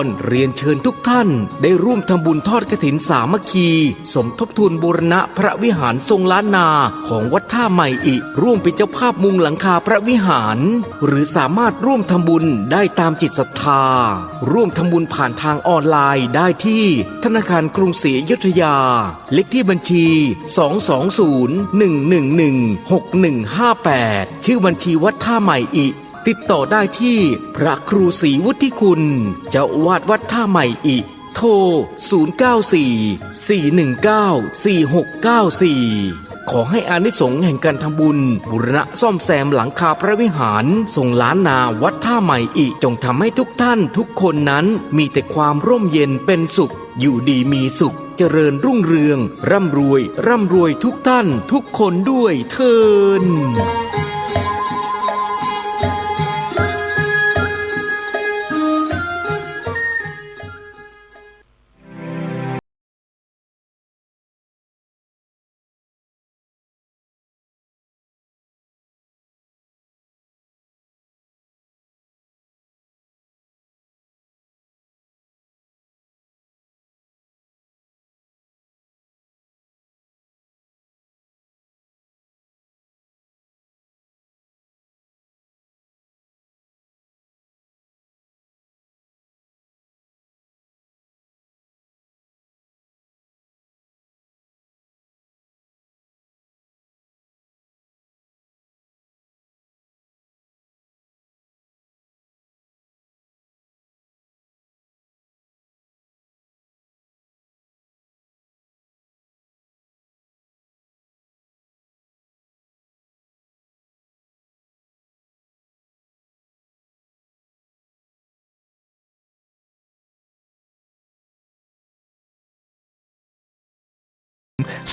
รเรียนเชิญทุกท่านได้ร่วมทำบุญทอดกฐินสามัคคีสมทบทุนบูรณะพระวิหารทรงล้านนาของวัดท่าใหม่อิร่วมเป็นเจ้าภาพมุงหลังคาพระวิหารหรือสามารถร่วมทำบุญได้ตามจิตศรัทธาร่วมทำบุญผ่านทางออนไลน์ได้ที่ธนาคารกรุงศรีอยุธยาเลขที่บัญชี220-111-6158ชื่อบัญชีวัดท่าใหม่อิติดต่อได้ที่พระครูศรีวุฒิคุณเจ้าอาวาสวัดท่าใหม่อิโทร094-419-4694ขอให้อานิสงส์แห่งการทำบุญบูรณะซ่อมแซมหลังคาพระวิหารทรงล้านนาวัดท่าใหม่อิจงทำให้ทุกท่านทุกคนนั้นมีแต่ความร่มเย็นเป็นสุขอยู่ดีมีสุขเจริญรุ่งเรืองร่ำรวยทุกท่านทุกคนด้วยเถิด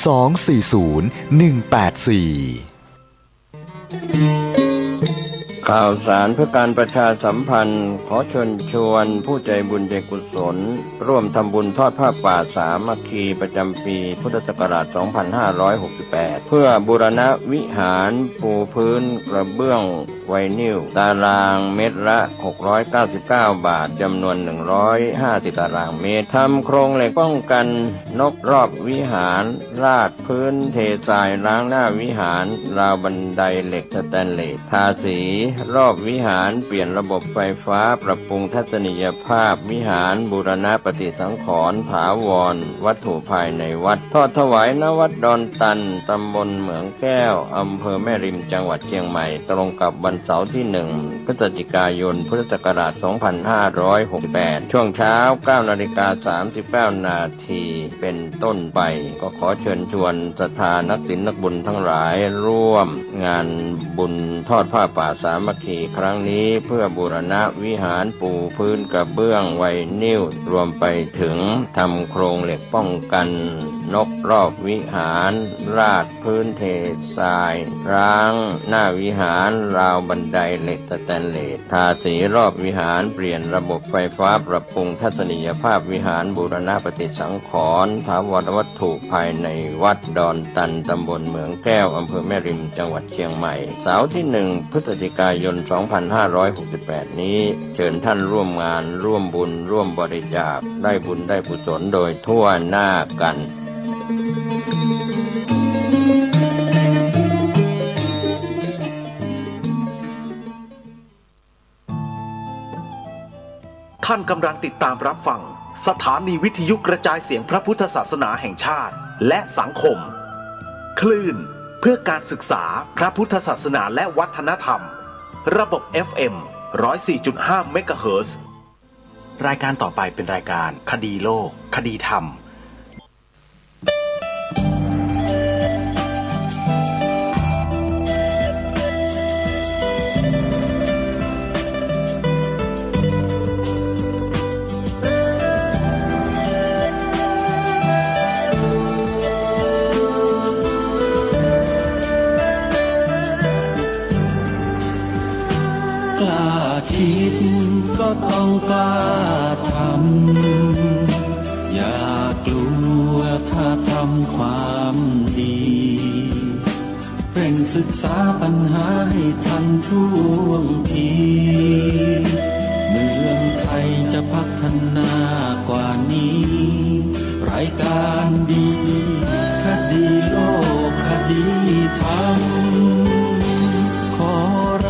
240-184ข่าวสารเพื่อการประชาสัมพันธ์ขอเชิญชวนผู้ใจบุญใจกุศลร่วมทำบุญทอดผ้าป่าสามัคคีประจำปีพุทธศักราช 2568 เพื่อบูรณะวิหารปูพื้นกระเบื้องไวนิลตารางเมตรละ 699 บาทจำนวน 150 ตารางเมตรทำโครงเหล็กป้องกันนกรอบวิหารราดพื้นเททรายล้างหน้าวิหารราวบันไดเหล็กสแตนเลสทาสีรอบวิหารเปลี่ยนระบบไฟฟ้าปรับปรุงทัศนียภาพวิหารบูรณะปฏิสังขรณ์ถาวรวัตถุภายในวัดทอดถวายณวัดดอนตันตำบลเหมืองแก้วอำเภอแม่ริมจังหวัดเชียงใหม่ตรงกับวันเสาร์ที่1พฤศจิกายนพุทธศักราช 2568 ช่วงเช้า 9:39 นาทีเป็นต้นไปก็ขอเชิญชวนศรัทธานักศีลนักบุญทั้งหลายร่วมงานบุญทอดผ้าป่าสามัคคีครั้งนี้เพื่อบูรณะวิหารปูพื้นกระเบื้องไวนิลรวมไปถึงทำโครงเหล็กป้องกันนกรอบวิหารราดพื้นเททรายร้างหน้าวิหารราวบันไดเหล็กสแตนเลสทาสีรอบวิหารเปลี่ยนระบบไฟฟ้าปรับปรุงทัศนียภาพวิหารบูรณะปฏิสังขรณ์ถาวรวัตถุภายในวัดดอนตันตำบลเหมืองแก้วอำเภอแม่ริมจังหวัดเชียงใหม่เสาร์ที่1พฤศจิกายน 2568 นี้เชิญท่านร่วมงานร่วมบุญร่วมบริจาคได้บุญได้กุศลโดยทั่วหน้ากันท่านกำลังติดตามรับฟังสถานีวิทยุกระจายเสียงพระพุทธศาสนาแห่งชาติและสังคมคลื่นเพื่อการศึกษาพระพุทธศาสนาและวัฒนธรรมระบบ FM 104.5 เมกะเฮิรตซ์รายการต่อไปเป็นรายการคดีโลกคดีธรรมกล้าคิดก็ต้องกล้าทำอย่ากลัวถ้าทำความดีเร่งศึกษาปัญหาให้ทันท่วงทีเมืองไทยจะ จะพัฒนากว่านี้รายการดีคดีโลกคดีธรรมขอร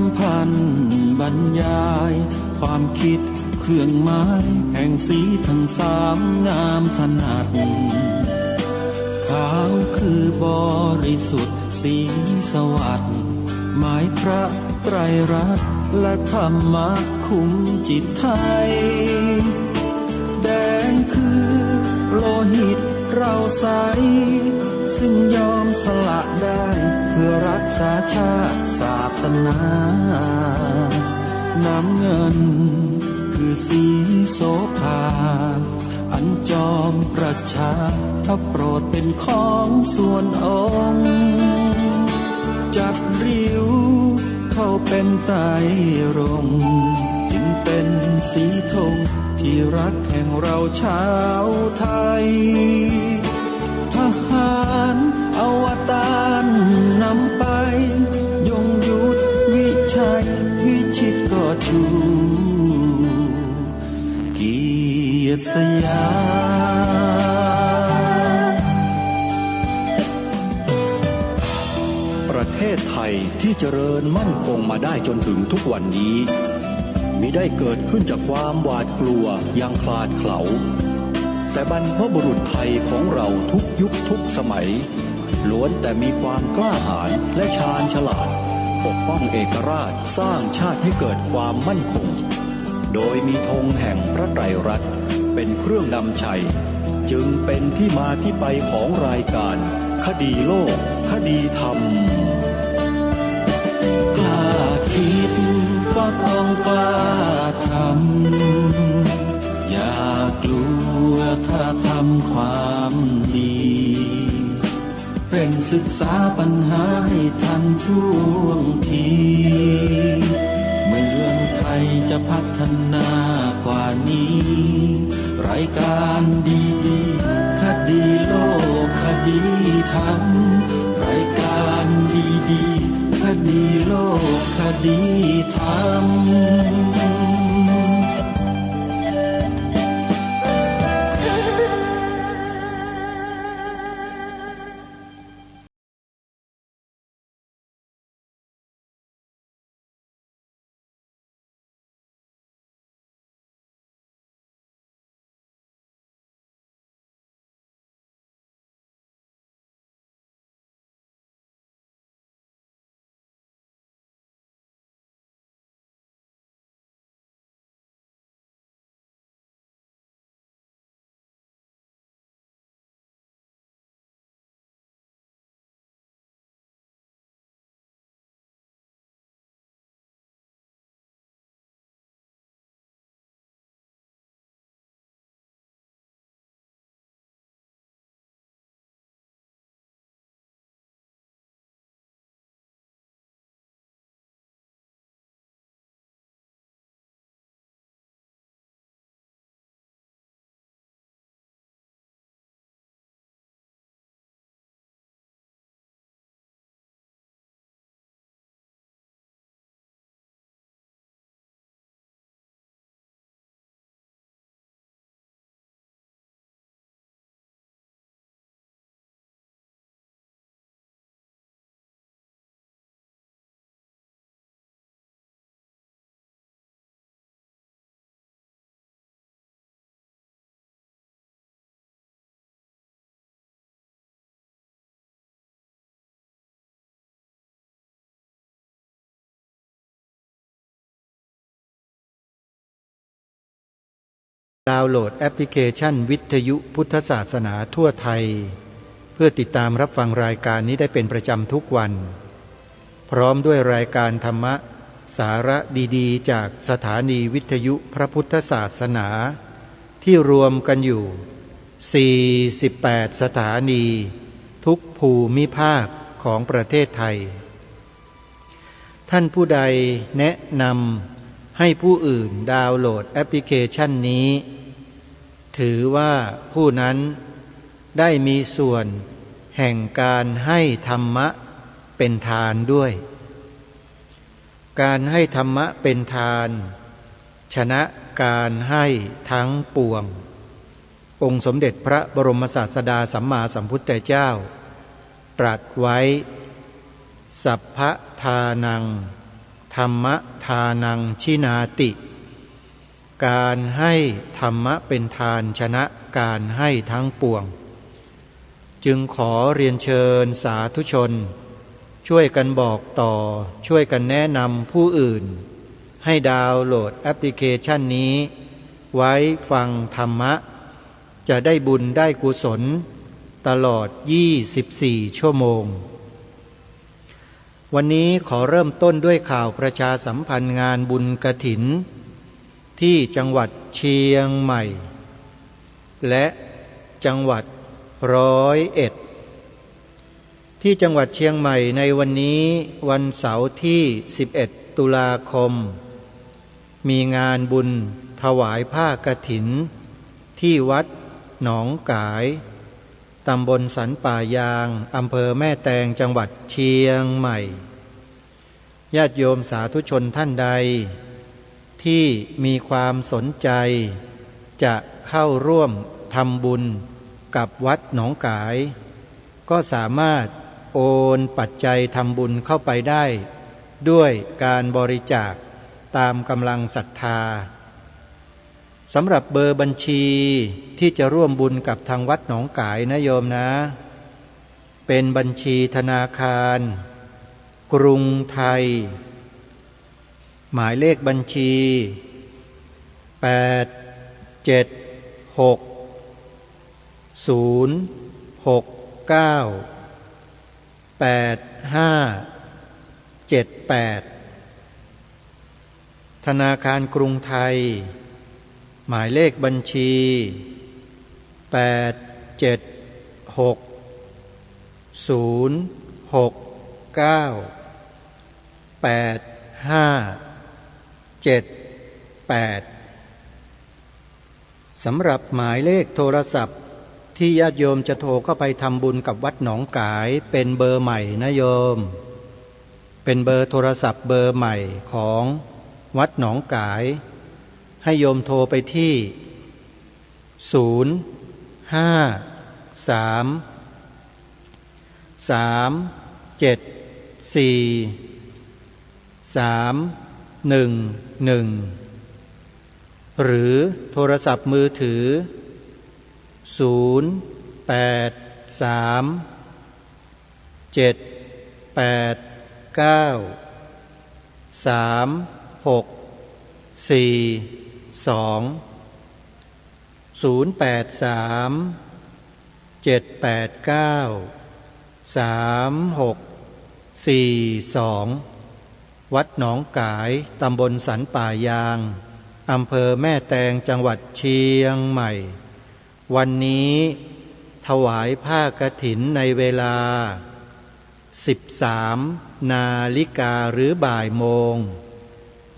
ำพันบรรยายความคิดเครื่องหมายแห่งสีทั้งสามงามถนัดขาวคือบริสุทธิ์สีสวัสดิ์หมายพระไตรรัตน์และธรรมะคุ้มจิตไทยแดงคือโลหิตเราใสซึ่งยอมสละได้เพื่อรักษาชาติศาสนาน้ำเงินคือสีโสภาอันจอมประชาถ้าโปรดเป็นของส่วนองค์จัดริ้วเข้าเป็นไตรรงค์จึงเป็นสีธงที่รักแห่งเราชาวไทยทหารอวตารนำไปยงยุทธวิชัยวิชิตก็ชูเกียรติสยามประเทศไทยที่เจริญมั่นคงมาได้จนถึงทุกวันนี้มิได้เกิดขึ้นจากความหวาดกลัวอย่างคลาดเขลาแต่บรรพบุรุษไทยของเราทุกยุคทุกสมัยล้วนแต่มีความกล้าหาญและชาญฉลาดปกป้องเอกราชสร้างชาติให้เกิดความมั่นคงโดยมีธงแห่งพระไตรรัตน์เป็นเครื่องนำชัยจึงเป็นที่มาที่ไปของรายการคดีโลกคดีธรรมกล้าคิดก็ต้องกล้าทำอย่ากลัวถ้าทำความดีเร่งศึกษาปัญหาให้ทันท่วงทีเมืองไทยจะพัฒนากว่านี้รายการดีคดีโลกคดีธรรมรายการดีคดีโลกคดีธรรมดาวน์โหลดแอปพลิเคชันวิทยุพุทธศาสนาทั่วไทยเพื่อติดตามรับฟังรายการนี้ได้เป็นประจำทุกวันพร้อมด้วยรายการธรรมะสาระดีๆจากสถานีวิทยุพระพุทธศาสนาที่รวมกันอยู่48สถานีทุกภูมิภาคของประเทศไทยท่านผู้ใดแนะนำให้ผู้อื่นดาวน์โหลดแอปพลิเคชันนี้ถือว่าผู้นั้นได้มีส่วนแห่งการให้ธรรมะเป็นทานด้วยการให้ธรรมะเป็นทานชนะ การให้ทั้งปวงองค์สมเด็จพระบรมศาสดาสัมมาสัมพุทธเจ้าตรัสไว้สัพพทานังธรรมทานังชินาติการให้ธรรมะเป็นทานชนะการให้ทั้งปวงจึงขอเรียนเชิญสาธุชนช่วยกันบอกต่อช่วยกันแนะนำผู้อื่นให้ดาวน์โหลดแอปพลิเคชันนี้ไว้ฟังธรรมะจะได้บุญได้กุศลตลอด24 ชั่วโมงวันนี้ขอเริ่มต้นด้วยข่าวประชาสัมพันธ์งานบุญกฐินที่จังหวัดเชียงใหม่และจังหวัด101ที่จังหวัดเชียงใหม่ในวันนี้วันเสาร์ที่11 ตุลาคมมีงานบุญถวายผ้ากฐินที่วัดหนองกายตำบลสันป่ายางอำเภอแม่แตงจังหวัดเชียงใหม่ญาติโยมสาธุชนท่านใดที่มีความสนใจจะเข้าร่วมทำบุญกับวัดหนองกายก็สามารถโอนปัจจัยทำบุญเข้าไปได้ด้วยการบริจาคตามกำลังศรัทธาสำหรับเบอร์บัญชีที่จะร่วมบุญกับทางวัดหนองกายนะโยมนะเป็นบัญชีธนาคารกรุงไทยหมายเลขบัญชี876-069-8578ธนาคารกรุงไทยหมายเลขบัญชี876-069-8578สำหรับหมายเลขโทรศัพท์ที่ญาติโยมจะโทรเข้าไปทำบุญกับวัดหนองกายเป็นเบอร์ใหม่นะโยมเป็นเบอร์โทรศัพท์เบอร์ใหม่ของวัดหนองกายให้โยมโทรไปที่053-374-311หรือโทรศัพท์มือถือวัดหนองกายตำบลสันป่ายางอำเภอแม่แตงจังหวัดเชียงใหม่วันนี้ถวายผ้ากฐินในเวลา13 นาฬิกาหรือบ่ายโมง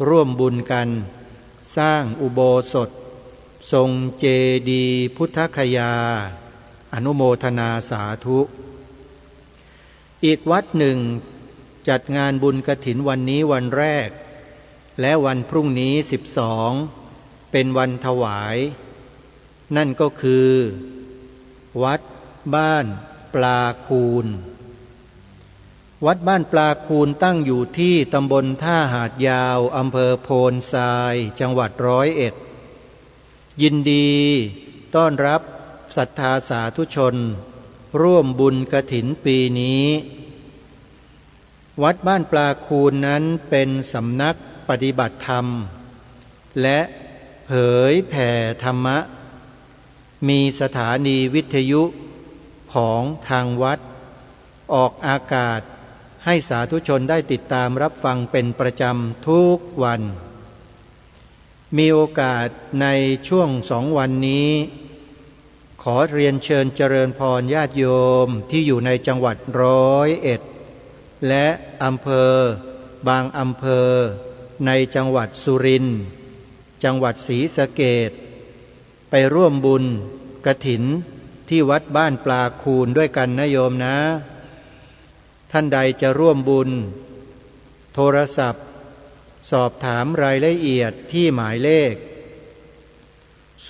ร่วมบุญกันสร้างอุโบสถทรงเจดีย์พุทธคยาอนุโมทนาสาธุอีกวัดหนึ่งจัดงานบุญกฐินวันนี้วันแรกและวันพรุ่งนี้12เป็นวันถวายนั่นก็คือวัดบ้านปลาคูนวัดบ้านปลาคูนตั้งอยู่ที่ตำบลท่าหาดยาวอำเภอโพนทรายจังหวัด101ยินดีต้อนรับศรัทธาสาธุชนร่วมบุญกฐินปีนี้วัดบ้านปลาคูนนั้นเป็นสำนักปฏิบัติธรรมและเผยแผ่ธรรมะมีสถานีวิทยุของทางวัดออกอากาศให้สาธุชนได้ติดตามรับฟังเป็นประจำทุกวันมีโอกาสในช่วง2 วันนี้ขอเรียนเชิญเจริญพรญาติโยมที่อยู่ในจังหวัด101และอำเภอบางอำเภอในจังหวัดสุรินทร์จังหวัดศรีสะเกษไปร่วมบุญกฐินที่วัดบ้านปลาคูนด้วยกันนะโยมนะท่านใดจะร่วมบุญโทรศัพท์สอบถามรายละเอียดที่หมายเลข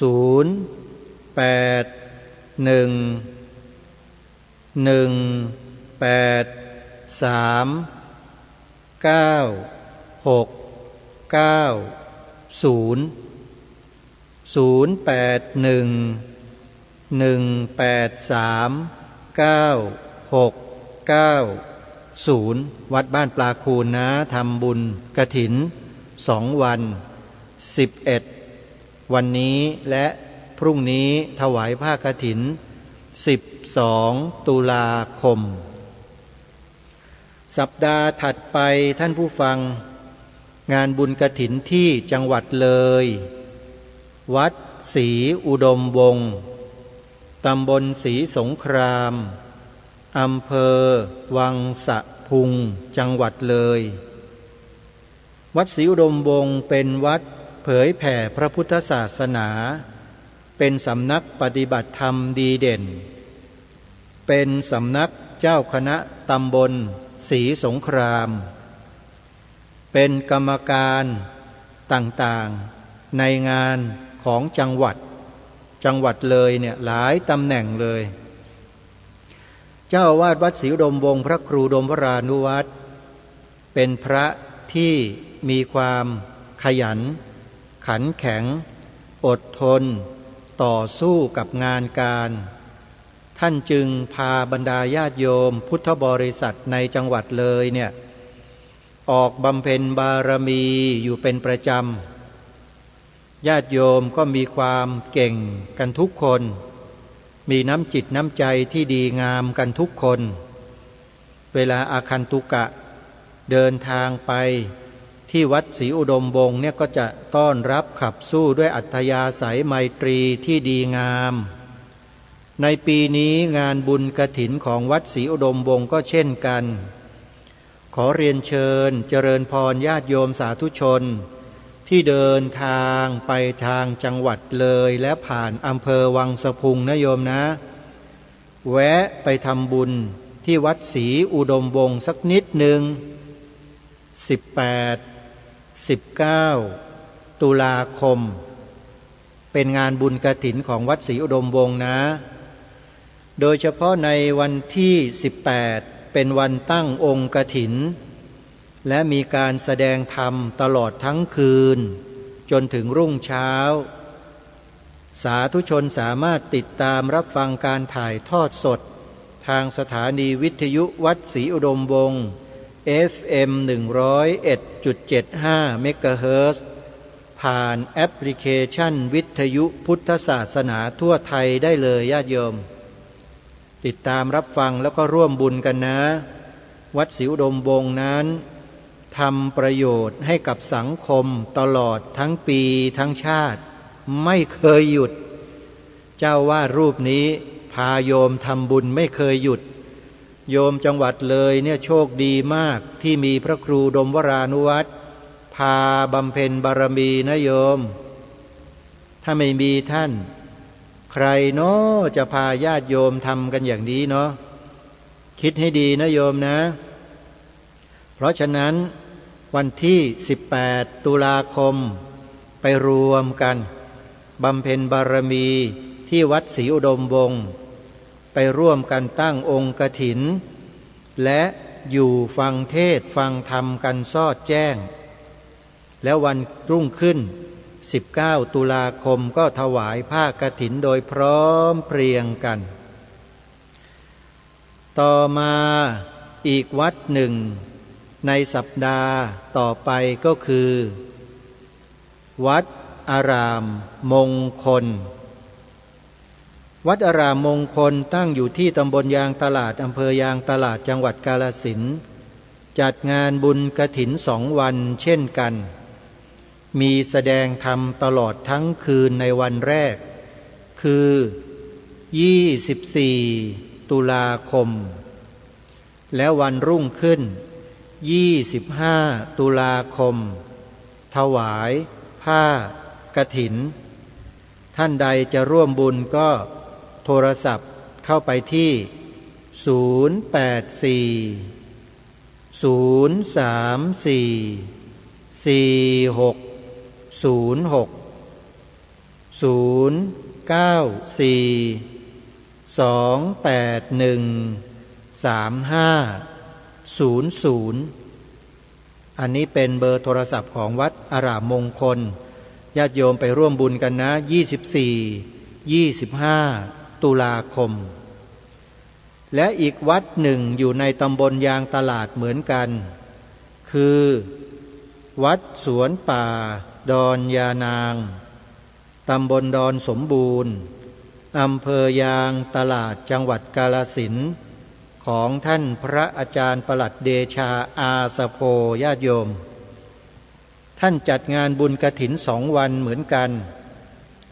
วัดบ้านปลาคูนนะทำบุญกฐิน2 วัน11วันนี้และพรุ่งนี้ถวายผ้ากฐิน12ตุลาคมสัปดาห์ถัดไปท่านผู้ฟังงานบุญกฐินที่จังหวัดเลยวัดศรีอุดมวงศ์ตำบลศรีสงครามอำเภอวังสะพุงจังหวัดเลยวัดศรีอุดมวงศ์เป็นวัดเผยแผ่พระพุทธศาสนาเป็นสำนักปฏิบัติธรรมดีเด่นเป็นสำนักเจ้าคณะตำบลศรีสงครามเป็นกรรมการต่างๆในงานของจังหวัดเลยเนี่ยหลายตำแหน่งเลยเจ้าอาวาสวัดศรีอุดมวงศ์พระครูดมวรานุวัตรเป็นพระที่มีความขยันขันแข็งอดทนต่อสู้กับงานการท่านจึงพาบรรดาญาติโยมพุทธบริษัทในจังหวัดเลยเนี่ยออกบำเพ็ญบารมีอยู่เป็นประจำญาติโยมก็มีความเก่งกันทุกคนมีน้ำจิตน้ำใจที่ดีงามกันทุกคนเวลาอาคันตุกะเดินทางไปที่วัดศรีอุดมวงศ์เนี่ยก็จะต้อนรับขับสู้ด้วยอัธยาศัยไมตรีที่ดีงามในปีนี้งานบุญกฐินของวัดศรีอุดมวงศ์ก็เช่นกันขอเรียนเชิญเจริญพรญาติโยมสาธุชนที่เดินทางไปทางจังหวัดเลยและผ่านอำเภอวังสะพุงนะโยมนะแวะไปทำบุญที่วัดศรีอุดมวงศ์สักนิดหนึ่ง18-19 ตุลาคมเป็นงานบุญกฐินของวัดศรีอุดมวงศ์นะโดยเฉพาะในวันที่18เป็นวันตั้งองค์กฐินและมีการแสดงธรรมตลอดทั้งคืนจนถึงรุ่งเช้าสาธุชนสามารถติดตามรับฟังการถ่ายทอดสดทางสถานีวิทยุวัดศรีอุดมวงศ์ FM 101.75 เมกะเฮิรตซ์ผ่านแอปพลิเคชันวิทยุพุทธศาสนาทั่วไทยได้เลยญาติโยมติดตามรับฟังแล้วก็ร่วมบุญกันนะวัดศรีอุดมวงศ์นั้นทำประโยชน์ให้กับสังคมตลอดทั้งปีทั้งชาติไม่เคยหยุดเจ้าว่ารูปนี้พาโยมทำบุญไม่เคยหยุดโยมจังหวัดเลยเนี่ยโชคดีมากที่มีพระครูดมวรานุวัตรพาบำเพ็ญบารมีนะโยมถ้าไม่มีท่านใครเนาะจะพาญาติโยมทำกันอย่างนี้เนาะคิดให้ดีนะโยมนะเพราะฉะนั้นวันที่18ตุลาคมไปรวมกันบำเพ็ญบารมีที่วัดศรีอุดมวงศ์ไปร่วมกันตั้งองค์กฐินและอยู่ฟังเทศฟังธรรมกันสอดแจ้งแล้ววันรุ่งขึ้น19ตุลาคมก็ถวายผ้ากฐินโดยพร้อมเพรียงกันต่อมาอีกวัดหนึ่งในสัปดาห์ต่อไปก็คือวัดอารามมงคลวัดอารามมงคลตั้งอยู่ที่ตำบลยางตลาดอำเภอยางตลาดจังหวัดกาฬสินธุ์จัดงานบุญกฐิน2 วันเช่นกันมีแสดงธรรมตลอดทั้งคืนในวันแรกคือ24ตุลาคมและวันรุ่งขึ้น25ตุลาคมถวายผ้ากฐินท่านใดจะร่วมบุญก็โทรศัพท์เข้าไปที่084 034 4606 อันนี้เป็นเบอร์โทรศัพท์ของวัดอารามมงคลญาติโยมไปร่วมบุญกันนะ24-25 ตุลาคมและอีกวัดหนึ่งอยู่ในตำบลยางตลาดเหมือนกันคือวัดสวนป่าดอนยานางตำบลดอนสมบูรณ์อำเภอยางตลาดจังหวัดกาฬสินธุ์ของท่านพระอาจารย์ปลัดเดชาอาสโพญาติโยมท่านจัดงานบุญกฐิน2 วันเหมือนกัน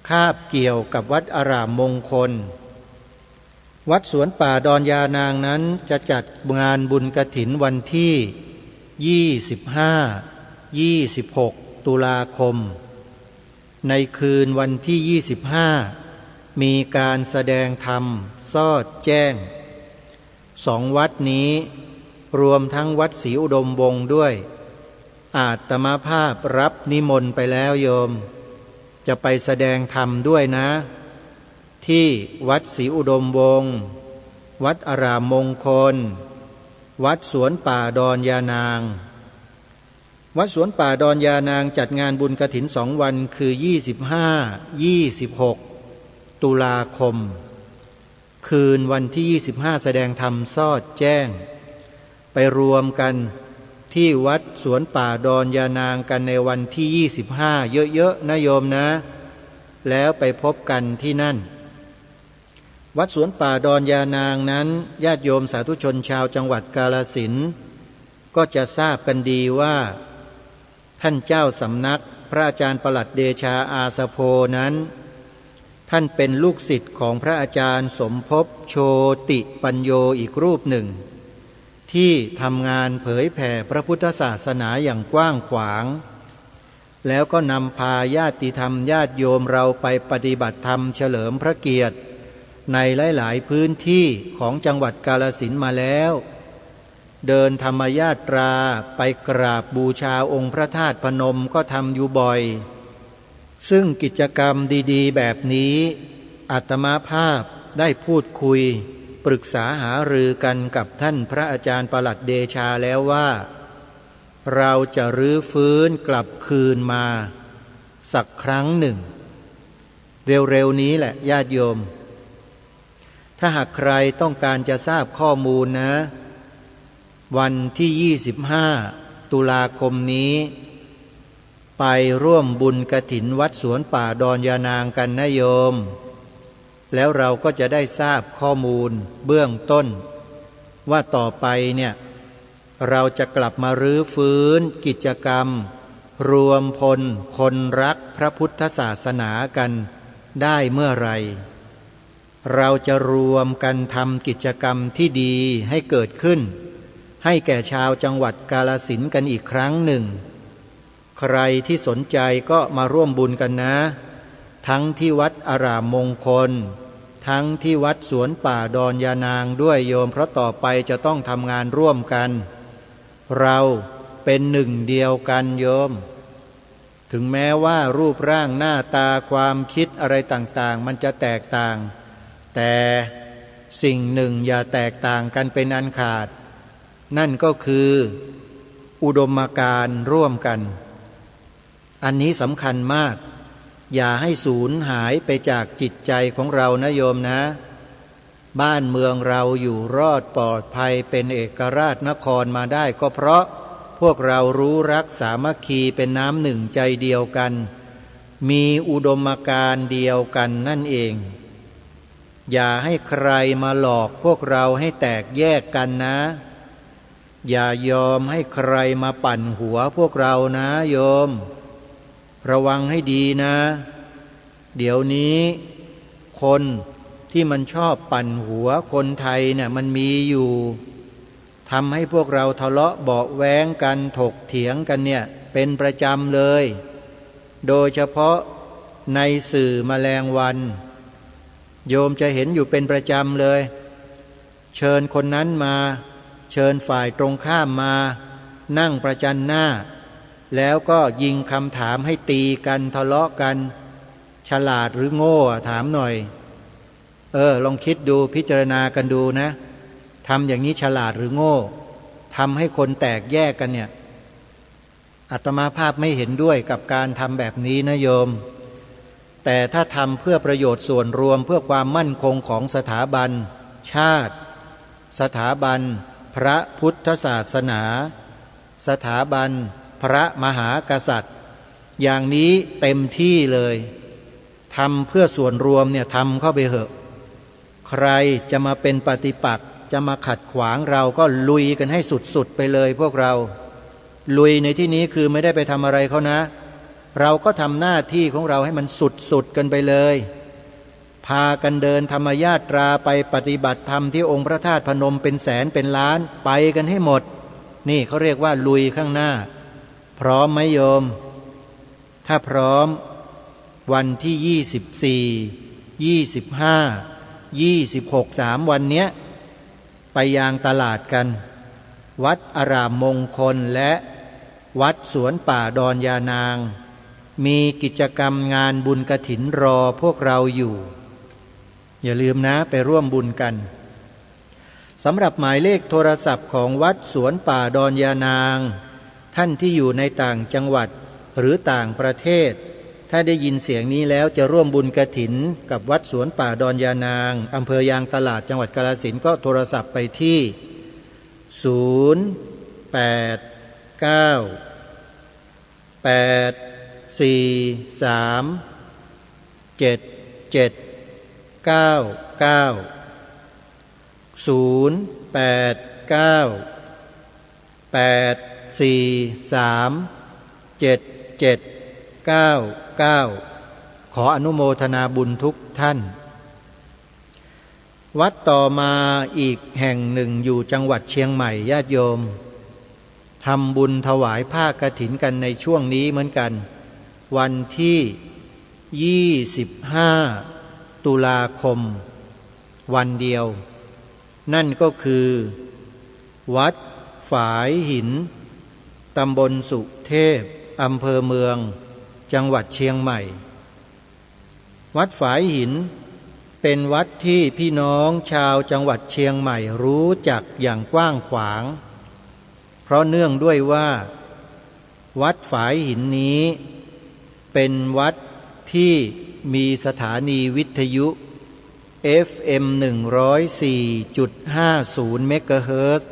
คาบเกี่ยวกับวัดอารามมงคลวัดสวนป่าดอนยานางนั้นจะจัดงานบุญกฐินวันที่25-26 ตุลาคมในคืนวันที่25มีการแสดงธรรมสอดแจ้ง2 วัดนี้รวมทั้งวัดศรีอุดมวงศ์ด้วยอาตมาภาพรับนิมนต์ไปแล้วโยมจะไปแสดงธรรมด้วยนะที่วัดศรีอุดมวงศ์วัดอารามมงคลวัดสวนป่าดอนยานางวัดสวนป่าดอนยานางจัดงานบุญกฐิน2 วันคือ25-26 ตุลาคมคืนวันที่25แสดงธรรมสอดแจ้งไปรวมกันที่วัดสวนป่าดอนยานางกันในวันที่25เยอะๆนะโยมนะแล้วไปพบกันที่นั่นวัดสวนป่าดอนยานางนั้นญาติโยมสาธุชนชาวจังหวัดกาฬสินธุ์ก็จะทราบกันดีว่าท่านเจ้าสำนักพระอาจารย์ปลัดเดชาอาสโพนั้นท่านเป็นลูกศิษย์ของพระอาจารย์สมภพโชติปัญโยอีกรูปหนึ่งที่ทำงานเผยแผ่พระพุทธศาสนาอย่างกว้างขวางแล้วก็นำพาญาติธรรมญาติโยมเราไปปฏิบัติธรรมเฉลิมพระเกียรติในหลายๆพื้นที่ของจังหวัดกาฬสินธุ์มาแล้วเดินธรรมญาตราไปกราบบูชาองค์พระธาตุพนมก็ทำอยู่บ่อยซึ่งกิจกรรมดีๆแบบนี้อาตมาภาพได้พูดคุยปรึกษาหารือกันกับท่านพระอาจารย์ปลัดเดชาแล้วว่าเราจะรื้อฟื้นกลับคืนมาสักครั้งหนึ่งเร็วๆนี้แหละญาติโยมถ้าหากใครต้องการจะทราบข้อมูลนะวันที่25 ตุลาคมนี้ไปร่วมบุญกฐินวัดสวนป่าดอนยานางกันนะโยมแล้วเราก็จะได้ทราบข้อมูลเบื้องต้นว่าต่อไปเนี่ยเราจะกลับมารื้อฟื้นกิจกรรมรวมพลคนรักพระพุทธศาสนากันได้เมื่อไรเราจะรวมกันทำกิจกรรมที่ดีให้เกิดขึ้นให้แก่ชาวจังหวัดกาฬสินธุ์กันอีกครั้งหนึ่งใครที่สนใจก็มาร่วมบุญกันนะทั้งที่วัดอารามมงคลทั้งที่วัดสวนป่าดอนยานางด้วยโยมเพราะต่อไปจะต้องทำงานร่วมกันเราเป็นหนึ่งเดียวกันโยมถึงแม้ว่ารูปร่างหน้าตาความคิดอะไรต่างๆมันจะแตกต่างแต่สิ่งหนึ่งอย่าแตกต่างกันเป็นอันขาดนั่นก็คืออุดมการณ์ร่วมกันอันนี้สำคัญมากอย่าให้สูญหายไปจากจิตใจของเรานะโยมนะบ้านเมืองเราอยู่รอดปลอดภัยเป็นเอกราชนครมาได้ก็เพราะพวกเรารู้รักสามัคคีเป็นน้ำหนึ่งใจเดียวกันมีอุดมการณ์เดียวกันนั่นเองอย่าให้ใครมาหลอกพวกเราให้แตกแยกกันนะอย่ายอมให้ใครมาปั่นหัวพวกเรานะโยมระวังให้ดีนะเดี๋ยวนี้คนที่มันชอบปั่นหัวคนไทยเนี่ยมันมีอยู่ทำให้พวกเราทะเลาะเบาะแว้งกันถกเถียงกันเนี่ยเป็นประจำเลยโดยเฉพาะในสื่อแมลงวันโยมจะเห็นอยู่เป็นประจำเลยเชิญคนนั้นมาเชิญฝ่ายตรงข้ามมานั่งประจันหน้าแล้วก็ยิงคำถามให้ตีกันทะเลาะกัน ฉลาดหรือโง่ถามหน่อยลองคิดดูพิจารณากันดูนะทำอย่างนี้ฉลาดหรือโง่ทำให้คนแตกแยกกันเนี่ยอาตมาภาพไม่เห็นด้วยกับการทำแบบนี้นะโยมแต่ถ้าทำเพื่อประโยชน์ส่วนรวมเพื่อความมั่นคงของสถาบันชาติสถาบันพระพุทธศาสนาสถาบันพระมหากษัตริย์อย่างนี้เต็มที่เลยทำเพื่อส่วนรวมเนี่ยทำเข้าไปเถอะใครจะมาเป็นปฏิปักษ์จะมาขัดขวางเราก็ลุยกันให้สุดๆไปเลยพวกเราลุยในที่นี้คือไม่ได้ไปทำอะไรเขานะเราก็ทำหน้าที่ของเราให้มันสุดๆกันไปเลยพากันเดินธรรมญาตราไปปฏิบัติธรรมที่องค์พระธาตุพนมเป็นแสนเป็นล้านไปกันให้หมดนี่เขาเรียกว่าลุยข้างหน้าพร้อมไหมโยมถ้าพร้อมวันที่24 25 26 3วันเนี้ยไปยางตลาดกันวัดอารามมงคลและวัดสวนป่าดอนยานางมีกิจกรรมงานบุญกฐินรอพวกเราอยู่อย่าลืมนะไปร่วมบุญกันสำหรับหมายเลขโทรศัพท์ของวัดสวนป่าดอนยานางท่านที่อยู่ในต่างจังหวัดหรือต่างประเทศถ้าได้ยินเสียงนี้แล้วจะร่วมบุญกฐินกับวัดสวนป่าดอนยานางอำเภอยางตลาดจังหวัดกาฬสินธุ์ก็โทรศัพท์ไปที่ขออนุโมทนาบุญทุกท่านวัดต่อมาอีกแห่งหนึ่งอยู่จังหวัดเชียงใหม่ญาติโยมทำบุญถวายผ้ากฐินกันในช่วงนี้เหมือนกันวันที่25 ตุลาคมวันเดียวนั่นก็คือวัดฝายหินตำบลสุเทพอำเภอเมืองจังหวัดเชียงใหม่วัดฝายหินเป็นวัดที่พี่น้องชาวจังหวัดเชียงใหม่รู้จักอย่างกว้างขวางเพราะเนื่องด้วยว่าวัดฝายหินนี้เป็นวัดที่มีสถานีวิทยุ FM 104.50 เมกะเฮิรตซ์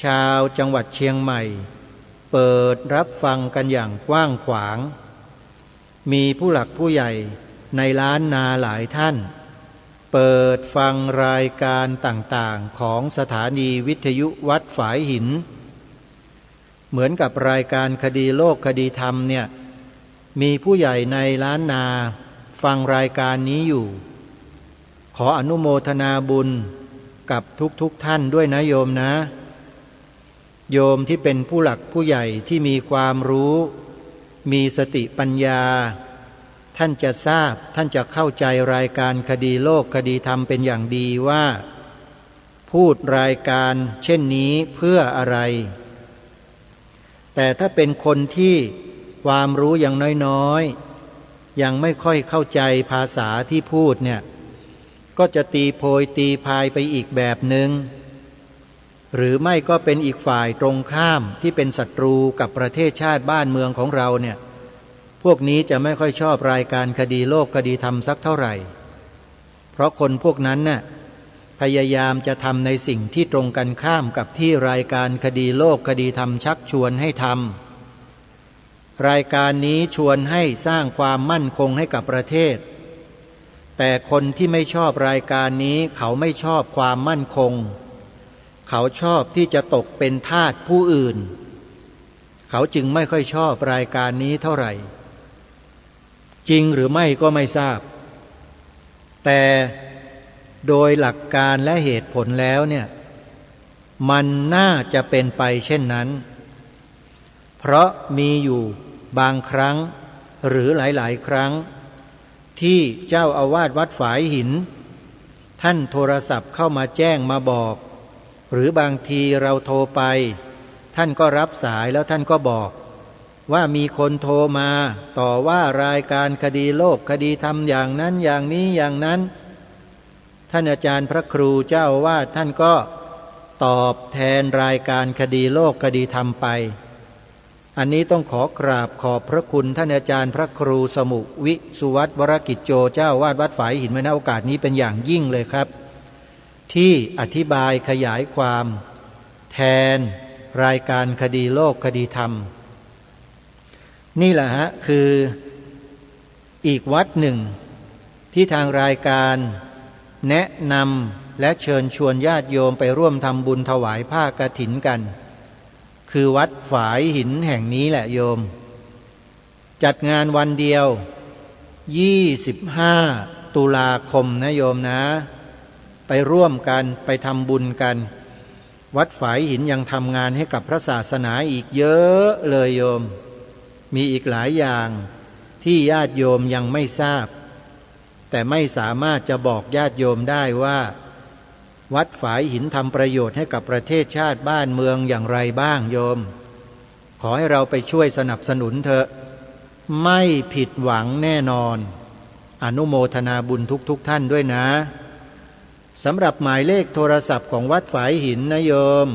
ชาวจังหวัดเชียงใหม่เปิดรับฟังกันอย่างกว้างขวางมีผู้หลักผู้ใหญ่ในล้านนาหลายท่านเปิดฟังรายการต่างๆของสถานีวิทยุวัดฝายหินเหมือนกับรายการคดีโลกคดีธรรมเนี่ยมีผู้ใหญ่ในล้านนาฟังรายการนี้อยู่ขออนุโมทนาบุญกับทุกท่านด้วยนะโยมนะโยมที่เป็นผู้หลักผู้ใหญ่ที่มีความรู้มีสติปัญญาท่านจะทราบท่านจะเข้าใจรายการคดีโลกคดีธรรมเป็นอย่างดีว่าพูดรายการเช่นนี้เพื่ออะไรแต่ถ้าเป็นคนที่ความรู้อย่างน้อยๆยังไม่ค่อยเข้าใจภาษาที่พูดเนี่ยก็จะตีโพยตีพายไปอีกแบบหนึ่งหรือไม่ก็เป็นอีกฝ่ายตรงข้ามที่เป็นศัตรูกับประเทศชาติบ้านเมืองของเราเนี่ยพวกนี้จะไม่ค่อยชอบรายการคดีโลกคดีธรรมสักเท่าไหร่เพราะคนพวกนั้นน่ะพยายามจะทำในสิ่งที่ตรงกันข้ามกับที่รายการคดีโลกคดีธรรมชักชวนให้ทำรายการนี้ชวนให้สร้างความมั่นคงให้กับประเทศแต่คนที่ไม่ชอบรายการนี้เขาไม่ชอบความมั่นคงเขาชอบที่จะตกเป็นทาสผู้อื่นเขาจึงไม่ค่อยชอบรายการนี้เท่าไหร่จริงหรือไม่ก็ไม่ทราบแต่โดยหลักการและเหตุผลแล้วเนี่ยมันน่าจะเป็นไปเช่นนั้นเพราะมีอยู่บางครั้งหรือหลายๆครั้งที่เจ้าอาวาสวัดฝายหินท่านโทรศัพท์เข้ามาแจ้งมาบอกหรือบางทีเราโทรไปท่านก็รับสายแล้วท่านก็บอก ว่ามีคนโทรมาต่อว่ารายการคดีโลกคดีธรรมอย่างนั้นอย่างนี้อย่างนั้นท่านอาจารย์พระครูเจ้าอาวาสท่านก็ตอบแทนรายการคดีโลกคดีธรรมไปอันนี้ต้องขอกราบขอบพระคุณท่านอาจารย์พระครูสมุวิสุวัตวรกิจโจเจ้าวาดวัดฝายหินในโอกาสนี้เป็นอย่างยิ่งเลยครับที่อธิบายขยายความแทนรายการคดีโลกคดีธรรมนี่แหละฮะคืออีกวัดหนึ่งที่ทางรายการแนะนำและเชิญชวนญาติโยมไปร่วมทำบุญถวายผ้ากฐินกันคือวัดฝายหินแห่งนี้แหละโยมจัดงานวันเดียว25 ตุลาคมนะโยมนะไปร่วมกันไปทำบุญกันวัดฝายหินยังทำงานให้กับพระศาสนาอีกเยอะเลยโยมมีอีกหลายอย่างที่ญาติโยมยังไม่ทราบแต่ไม่สามารถจะบอกญาติโยมได้ว่าวัดฝายหินทำประโยชน์ให้กับประเทศชาติบ้านเมืองอย่างไรบ้างโยมขอให้เราไปช่วยสนับสนุนเถอะไม่ผิดหวังแน่นอนอนุโมทนาบุญทุกท่านด้วยนะสำหรับหมายเลขโทรศัพท์ของวัดฝายหินนะโยม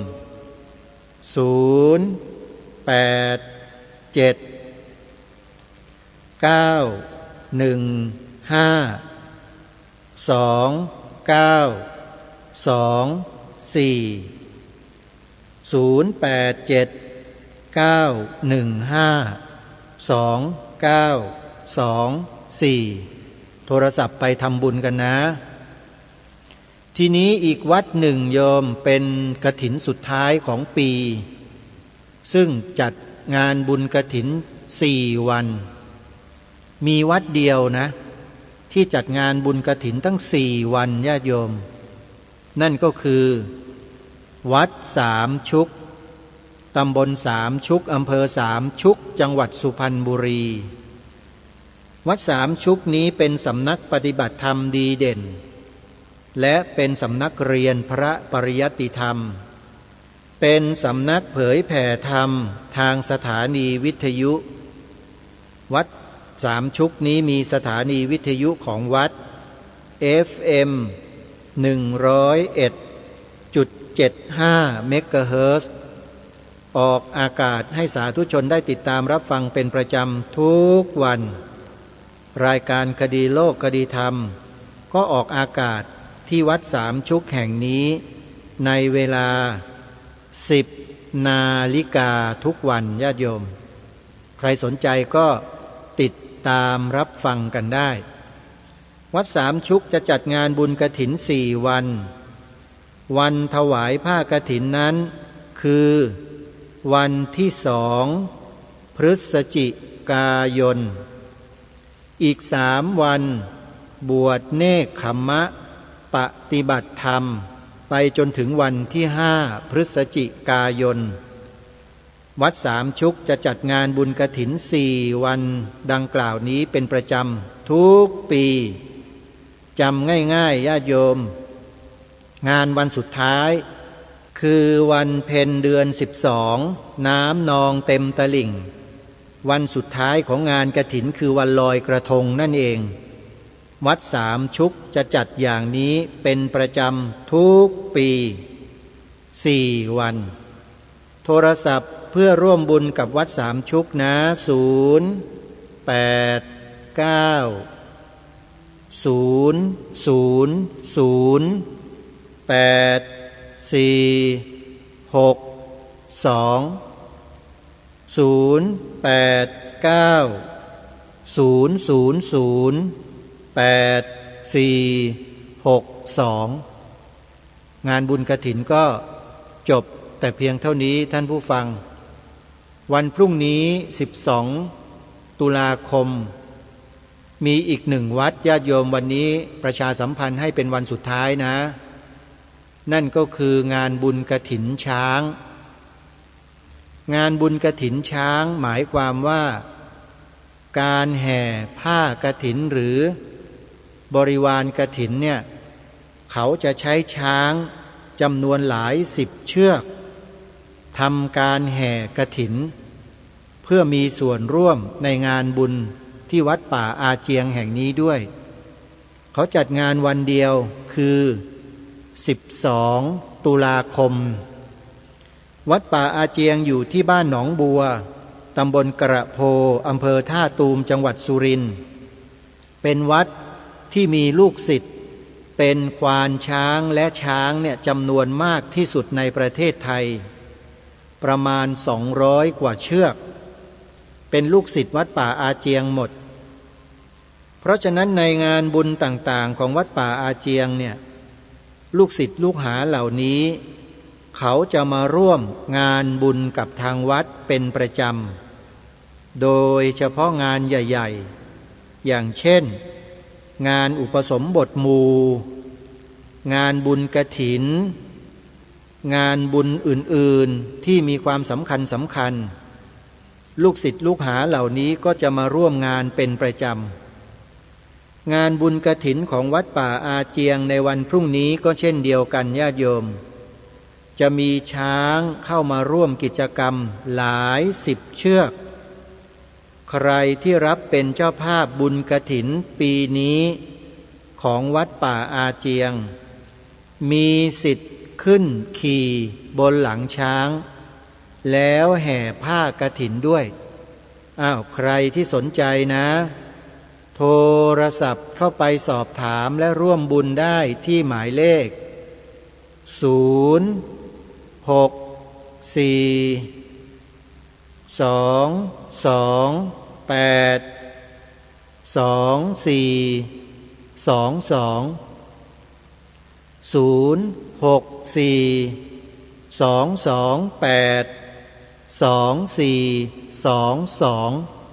โทรศัพท์ไปทำบุญกันนะทีนี้อีกวัดหนึ่งโยมเป็นกฐินสุดท้ายของปีซึ่งจัดงานบุญกฐิน4 วันมีวัดเดียวนะที่จัดงานบุญกฐินตั้ง4 วันญาติโยมนั่นก็คือวัดสามชุกตำบลสามชุกอำเภอสามชุกจังหวัดสุพรรณบุรีวัดสามชุกนี้เป็นสำนักปฏิบัติธรรมดีเด่นและเป็นสำนักเรียนพระปริยัติธรรมเป็นสำนักเผยแผ่ธรรมทางสถานีวิทยุวัดสามชุกนี้มีสถานีวิทยุของวัด FM 101.75 เมกะเฮิรตซ์ออกอากาศให้สาธุชนได้ติดตามรับฟังเป็นประจำทุกวันรายการคดีโลกคดีธรรมก็ออกอากาศที่วัดสามชุกแห่งนี้ในเวลา10 นาฬิกาทุกวันญาติโยมใครสนใจก็ติดตามรับฟังกันได้วัดสามชุกจะจัดงานบุญกฐิน4 วันวันถวายผ้ากฐินนั้นคือวันที่2 พฤศจิกายนอีก3 วันบวชเนกขัมมะปฏิบัติธรรมไปจนถึงวันที่5 พฤศจิกายนวัดสามชุกจะจัดงานบุญกฐิน4 วันดังกล่าวนี้เป็นประจำทุกปีจำง่ายๆญาติโยมงานวันสุดท้ายคือวันเพ็ญเดือน12น้ำนองเต็มตลิ่งวันสุดท้ายของงานกฐินคือวันลอยกระทงนั่นเองวัดสามชุกจะจัดอย่างนี้เป็นประจำทุกปี4 วันโทรศัพท์เพื่อร่วมบุญกับวัดสามชุกนะงานบุญกฐินก็จบแต่เพียงเท่านี้ท่านผู้ฟังวันพรุ่งนี้12 ตุลาคมมีอีก1 วัดญาติโยมวันนี้ประชาสัมพันธ์ให้เป็นวันสุดท้ายนะนั่นก็คืองานบุญกฐินช้างงานบุญกฐินช้างหมายความว่าการแห่ผ้ากฐินหรือบริวารกฐินเนี่ยเขาจะใช้ช้างจำนวนหลาย10 เชือกทำการแห่กฐิน เพื่อมีส่วนร่วมในงานบุญที่วัดป่าอาเจียงแห่งนี้ด้วยเขาจัดงานวันเดียวคือ12 ตุลาคมวัดป่าอาเจียงอยู่ที่บ้านหนองบัวตำบลกระโพอำเภอท่าตูมจังหวัดสุรินทร์เป็นวัดที่มีลูกศิษย์เป็นควานช้างและช้างเนี่ยจำนวนมากที่สุดในประเทศไทยประมาณ200 กว่าเชือกเป็นลูกศิษย์วัดป่าอาเจียงหมดเพราะฉะนั้นในงานบุญต่างๆของวัดป่าอาเจียงเนี่ยลูกศิษย์ลูกหาเหล่านี้เขาจะมาร่วมงานบุญกับทางวัดเป็นประจำโดยเฉพาะงานใหญ่ๆอย่างเช่นงานอุปสมบทหมู่งานบุญกฐินงานบุญอื่นๆที่มีความสำคัญลูกศิษย์ลูกหาเหล่านี้ก็จะมาร่วมงานเป็นประจำงานบุญกฐินของวัดป่าอาเจียงในวันพรุ่งนี้ก็เช่นเดียวกันญาติโยมจะมีช้างเข้ามาร่วมกิจกรรมหลาย10 เชือกใครที่รับเป็นเจ้าภาพบุญกฐินปีนี้ของวัดป่าอาเจียงมีสิทธิ์ขึ้นขี่บนหลังช้างแล้วแห่ผ้ากฐินด้วยใครที่สนใจนะโทรศัพท์เข้าไปสอบถามและร่วมบุญได้ที่หมายเลข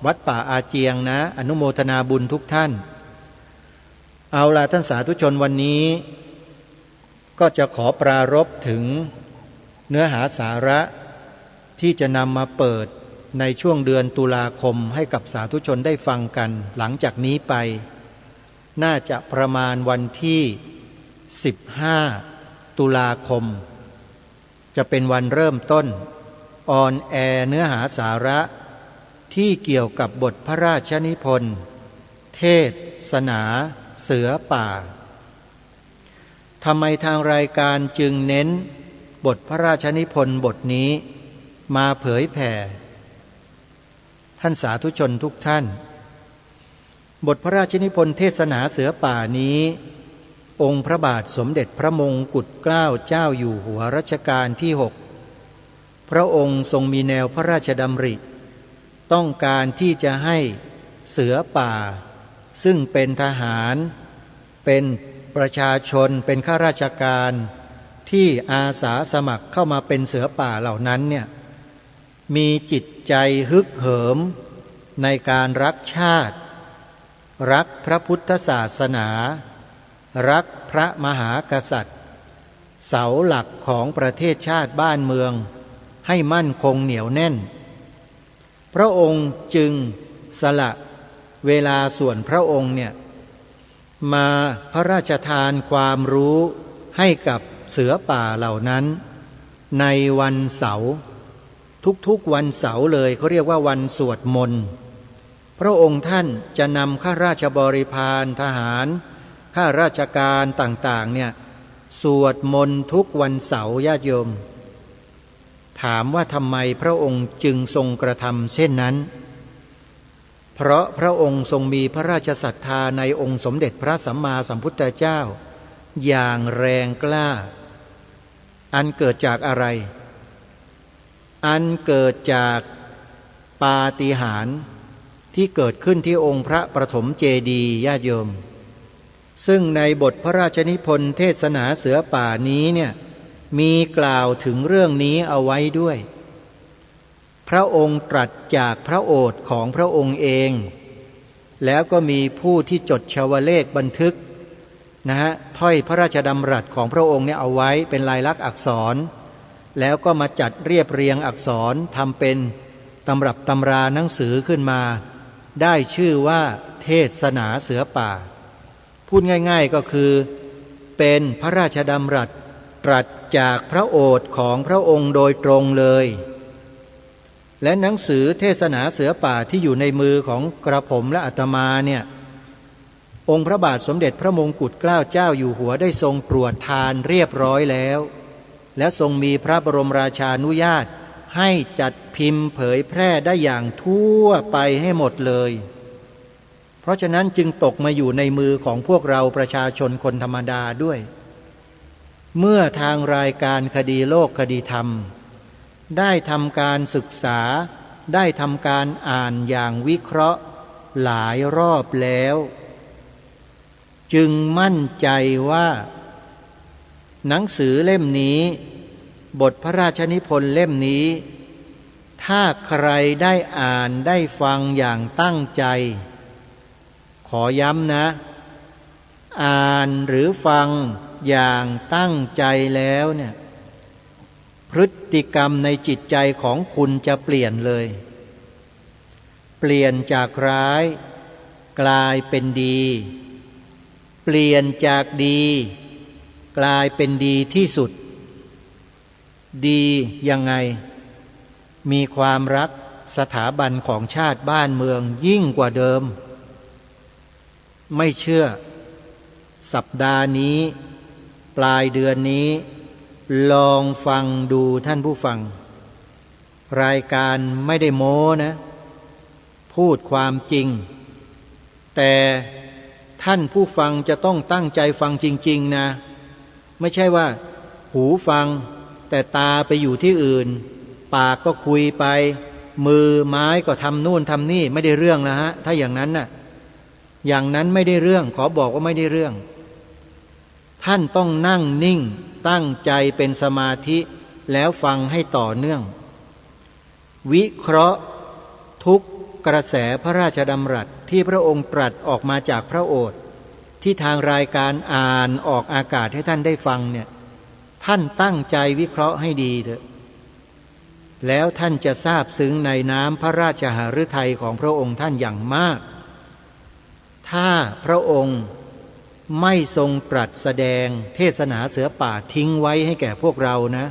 วัดป่าอาเจียงนะอนุโมทนาบุญทุกท่านเอาล่ะท่านสาธุชนวันนี้ก็จะขอปรารภถึงเนื้อหาสาระที่จะนำมาเปิดในช่วงเดือนตุลาคมให้กับสาธุชนได้ฟังกันหลังจากนี้ไปน่าจะประมาณวันที่15 ตุลาคมจะเป็นวันเริ่มต้นออนแอร์เนื้อหาสาระที่เกี่ยวกับบทพระราชนิพนธ์เทศนาเสือป่าทำไมทางรายการจึงเน้นบทพระราชนิพนธ์บทนี้มาเผยแผ่ท่านสาธุชนทุกท่านบทพระราชนิพนธ์เทศนาเสือป่านี้องค์พระบาทสมเด็จพระมงกุฎเกล้าเจ้าอยู่หัวรัชกาลที่6พระองค์ทรงมีแนวพระราชดำริต้องการที่จะให้เสือป่าซึ่งเป็นทหารเป็นประชาชนเป็นข้าราชการที่อาสาสมัครเข้ามาเป็นเสือป่าเหล่านั้นเนี่ยมีจิตใจฮึกเหิมในการรักชาติรักพระพุทธศาสนารักพระมหากษัตริย์เสาหลักของประเทศชาติบ้านเมืองให้มั่นคงเหนียวแน่นพระองค์จึงสละเวลาส่วนพระองค์เนี่ยมาพระราชทานความรู้ให้กับเสือป่าเหล่านั้นในวันเสาร์ทุกๆวันเสาร์เลยเขาเรียกว่าวันสวดมนต์พระองค์ท่านจะนำข้าราชบริพารทหารข้าราชการต่างๆเนี่ยสวดมนต์ทุกวันเสาร์ญาติโยมถามว่าทำไมพระองค์จึงทรงกระทำเช่นนั้นเพราะพระองค์ทรงมีพระราชศรัทธาในองค์สมเด็จพระสัมมาสัมพุทธเจ้าอย่างแรงกล้าอันเกิดจากอะไรอันเกิดจากปาฏิหาริย์ที่เกิดขึ้นที่องค์พระประถมเจดีย์ญาติโยมซึ่งในบทพระราชนิพนธ์เทศนาเสือป่านี้เนี่ยมีกล่าวถึงเรื่องนี้เอาไว้ด้วยพระองค์ตรัสจากพระโอษฐ์ของพระองค์เองแล้วก็มีผู้ที่จดชาวเลขบันทึกถ้อยพระราชดำรัสของพระองค์เนี่ยเอาไว้เป็นลายลักษณ์อักษรแล้วก็มาจัดเรียบเรียงอักษรทำเป็นตำรับตำราหนังสือขึ้นมาได้ชื่อว่าเทศนาเสือป่าพูดง่ายๆก็คือเป็นพระราชดำรัสตรัสจากพระโอษฐ์ของพระองค์โดยตรงเลย และหนังสือเทศนาเสือป่าที่อยู่ในมือของกระผมและอาตมาเนี่ยองค์พระบาทสมเด็จพระมงกุฎเกล้าเจ้าอยู่หัวได้ทรงตรวจทานเรียบร้อยแล้วและทรงมีพระบรมราชานุญาตให้จัดพิมพ์เผยแพร่ได้อย่างทั่วไปให้หมดเลยเพราะฉะนั้นจึงตกมาอยู่ในมือของพวกเราประชาชนคนธรรมดาด้วยเมื่อทางรายการคดีโลกคดีธรรมได้ทำการศึกษาได้ทำการอ่านอย่างวิเคราะห์หลายรอบแล้วจึงมั่นใจว่าหนังสือเล่มนี้บทพระราชนิพนธ์เล่มนี้ถ้าใครได้อ่านได้ฟังอย่างตั้งใจขอย้ำนะอ่านหรือฟังอย่างตั้งใจแล้วเนี่ยพฤติกรรมในจิตใจของคุณจะเปลี่ยนเลยเปลี่ยนจากร้ายกลายเป็นดีเปลี่ยนจากดีกลายเป็นดีที่สุดดียังไงมีความรักสถาบันของชาติบ้านเมืองยิ่งกว่าเดิมไม่เชื่อสัปดาห์นี้ปลายเดือนนี้ลองฟังดูท่านผู้ฟังรายการไม่ได้โม้นะพูดความจริงแต่ท่านผู้ฟังจะต้องตั้งใจฟังจริงๆนะไม่ใช่ว่าหูฟังแต่ตาไปอยู่ที่อื่นปากก็คุยไปมือไม้ก็ทำนู่นทำนี่ไม่ได้เรื่องนะฮะถ้าอย่างนั้นน่ะอย่างนั้นไม่ได้เรื่องขอบอกว่าไม่ได้เรื่องท่านต้องนั่งนิ่งตั้งใจเป็นสมาธิแล้วฟังให้ต่อเนื่องวิเคราะห์ทุกกระแสพระราชดำรัสที่พระองค์ตรัสออกมาจากพระโอษฐ์ที่ทางรายการอ่านออกอากาศให้ท่านได้ฟังเนี่ยท่านตั้งใจวิเคราะห์ให้ดีเถอะแล้วท่านจะทราบซึ้งในน้ำพระราชหฤทัยของพระองค์ท่านอย่างมากถ้าพระองค์ไม่ทรงตรัสแสดงเทศนาเสือป่าทิ้งไว้ให้แก่พวกเรานะ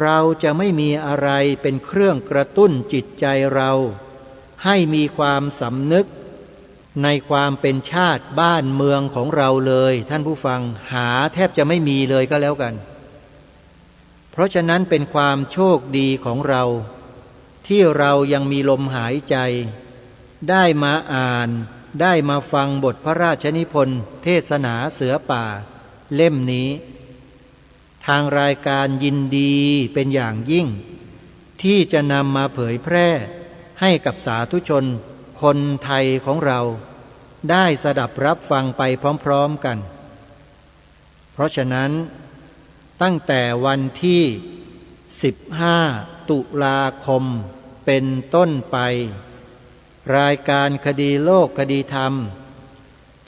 เราจะไม่มีอะไรเป็นเครื่องกระตุ้นจิตใจเราให้มีความสำนึกในความเป็นชาติบ้านเมืองของเราเลยท่านผู้ฟังหาแทบจะไม่มีเลยก็แล้วกันเพราะฉะนั้นเป็นความโชคดีของเราที่เรายังมีลมหายใจได้มาอ่านได้มาฟังบทพระราชนิพนธ์เทศนาเสือป่าเล่มนี้ทางรายการยินดีเป็นอย่างยิ่งที่จะนำมาเผยแพร่ให้กับสาธุชนคนไทยของเราได้สดับรับฟังไปพร้อมๆกันเพราะฉะนั้นตั้งแต่วันที่15ตุลาคมเป็นต้นไปรายการคดีโลกคดีธรรม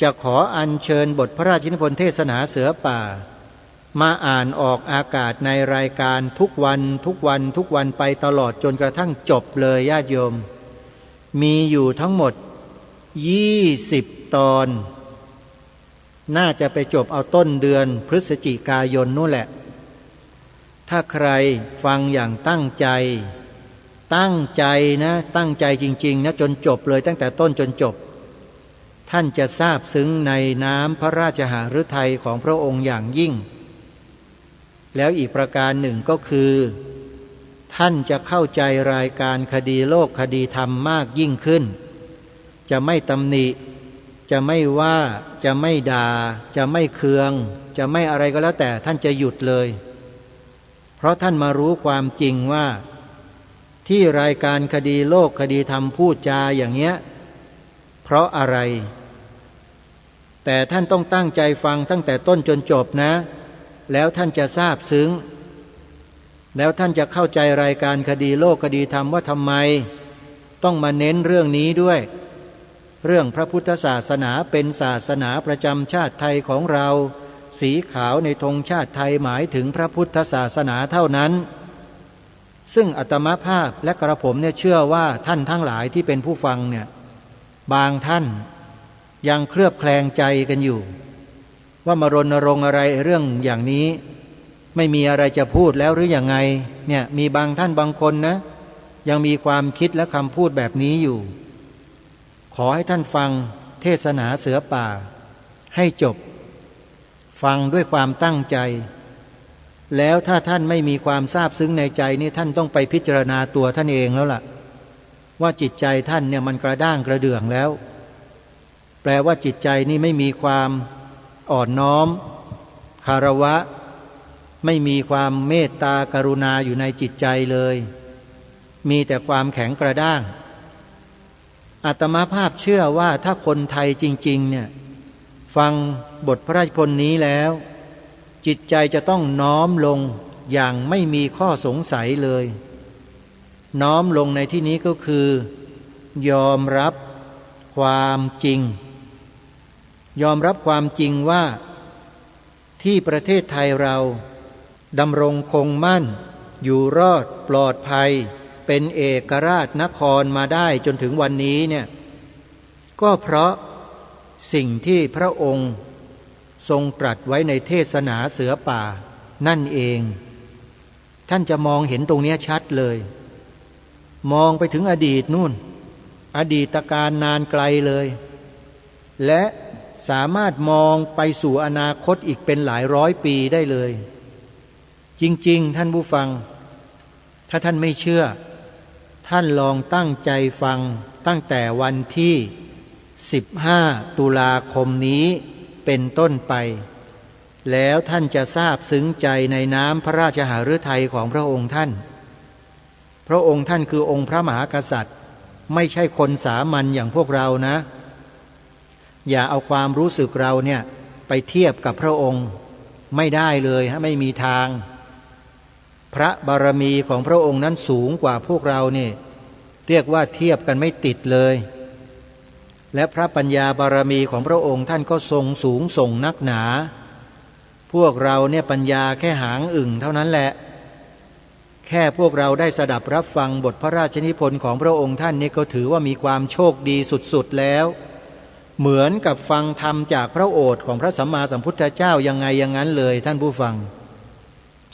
จะขออัญเชิญบทพระราชนิพนธ์เทศนาเสือป่ามาอ่านออกอากาศในรายการทุกวันไปตลอดจนกระทั่งจบเลยญาติโยมมีอยู่ทั้งหมด20 ตอนน่าจะไปจบเอาต้นเดือนพฤศจิกายนนู่นแหละถ้าใครฟังอย่างตั้งใจนะตั้งใจจริงๆนะจนจบเลยตั้งแต่ต้นจนจบท่านจะทราบซึ้งในน้ำพระราชหฤทัยของพระองค์อย่างยิ่งแล้วอีกประการหนึ่งก็คือท่านจะเข้าใจรายการคดีโลกคดีธรรมมากยิ่งขึ้นจะไม่ตำหนิจะไม่ว่าจะไม่ด่าจะไม่เคืองจะไม่อะไรก็แล้วแต่ท่านจะหยุดเลยเพราะท่านมารู้ความจริงว่าที่รายการคดีโลกคดีธรรมพูดจาอย่างเงี้ยเพราะอะไรแต่ท่านต้องตั้งใจฟังตั้งแต่ต้นจนจบนะแล้วท่านจะทราบซึ้งแล้วท่านจะเข้าใจรายการคดีโลกคดีธรรมว่าทำไมต้องมาเน้นเรื่องนี้ด้วยเรื่องพระพุทธศาสนาเป็นศาสนาประจำชาติไทยของเราสีขาวในธงชาติไทยหมายถึงพระพุทธศาสนาเท่านั้นซึ่งอาตมาภาพและกระผมเนี่ยเชื่อว่าท่านทั้งหลายที่เป็นผู้ฟังเนี่ยบางท่านยังเคลือบแคลงใจกันอยู่ว่ามารณรงค์อะไรเรื่องอย่างนี้ไม่มีอะไรจะพูดแล้วหรืออย่างไงเนี่ยมีบางท่านบางคนนะ ยังมีความคิดและคำพูดแบบนี้อยู่ขอให้ท่านฟังเทศนาเสือป่าให้จบฟังด้วยความตั้งใจแล้วถ้าท่านไม่มีความซาบซึ้งในใจนี่ท่านต้องไปพิจารณาตัวท่านเองแล้วล่ะว่าจิตใจท่านเนี่ยมันกระด้างกระเดื่องแล้วแปลว่าจิตใจนี่ไม่มีความอ่อนน้อมคารวะไม่มีความเมตตากรุณาอยู่ในจิตใจเลยมีแต่ความแข็งกระด้างอาตมาภาพเชื่อว่าถ้าคนไทยจริงๆเนี่ยฟังบทพระราชนิพนธ์นี้แล้วจิตใจจะต้องน้อมลงอย่างไม่มีข้อสงสัยเลยน้อมลงในที่นี้ก็คือยอมรับความจริงยอมรับความจริงว่าที่ประเทศไทยเราดำรงคงมั่นอยู่รอดปลอดภัยเป็นเอกราชนครมาได้จนถึงวันนี้เนี่ยก็เพราะสิ่งที่พระองค์ทรงตรัสไว้ในเทศนาเสือป่านั่นเองท่านจะมองเห็นตรงนี้ชัดเลยมองไปถึงอดีตนู่นอดีตการนานไกลเลยและสามารถมองไปสู่อนาคตอีกเป็นหลายร้อยปีได้เลยจริงๆท่านผู้ฟังถ้าท่านไม่เชื่อท่านลองตั้งใจฟังตั้งแต่วันที่15 ตุลาคมนี้เป็นต้นไปแล้วท่านจะทราบซึ้งใจในน้ำพระราชหฤทัยของพระองค์ท่านพระองค์ท่านคือองค์พระมหากษัตริย์ไม่ใช่คนสามัญอย่างพวกเรานะอย่าเอาความรู้สึกเราเนี่ยไปเทียบกับพระองค์ไม่ได้เลยฮะไม่มีทางพระบารมีของพระองค์นั้นสูงกว่าพวกเราเนี่ยเรียกว่าเทียบกันไม่ติดเลยและพระปัญญาบารมีของพระองค์ท่านก็ทรงสูงส่งนักหนาพวกเราเนี่ยปัญญาแค่หางอึ่งเท่านั้นแหละแค่พวกเราได้สดับรับฟังบทพระราชนิพนธ์ของพระองค์ท่านนี่ก็ถือว่ามีความโชคดีสุดๆแล้วเหมือนกับฟังธรรมจากพระโอษฐ์ของพระสัมมาสัมพุทธเจ้ายังไงอย่างนั้นเลยท่านผู้ฟัง